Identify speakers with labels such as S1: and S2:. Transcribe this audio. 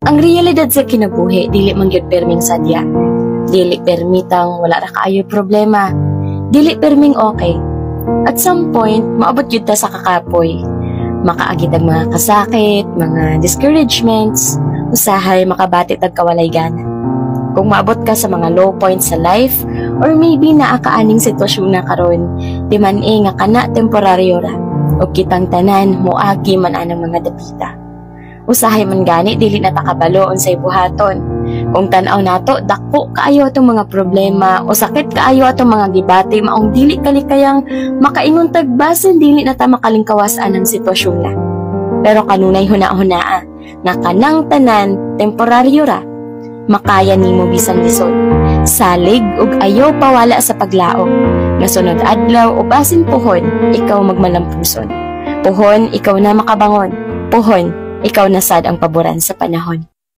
S1: Ang realidad sa kinabuhi dili man gyud perming sadya. Dili permitang wala ra kaayoy problema. Dili perming okay. At some point, maabot gyud ta sa kakapoy. Makaagid ang mga kasakit, mga discouragements, usahay makabati tag kawalay gana. Kung maabot ka sa mga low points sa life, or maybe naakaaning sitwasyon na karon, di man nga kana temporaryo ra, o kitang tanan moagi man anang mga dapita. Usahay man gani, dili na takabalo unsay buhaton. Kung tan-aw nato, dako kaayo atong mga problema o sakit kaayo atong mga gibati, maong dili kalikayang makaingon tagbasan, dili na ta makalingkawasan ang sitwasyon na. Pero kanunay huna-hunaa, nga kanang tanan temporaryo ra, makaya nimo bisan lisod. Salig ug ayaw pawala sa paglaom. Nasunod adlaw o basin puhon, ikaw magmalampuson. Puhon, ikaw na makabangon. Puhon, ikaw na sad ang paboran sa panahon.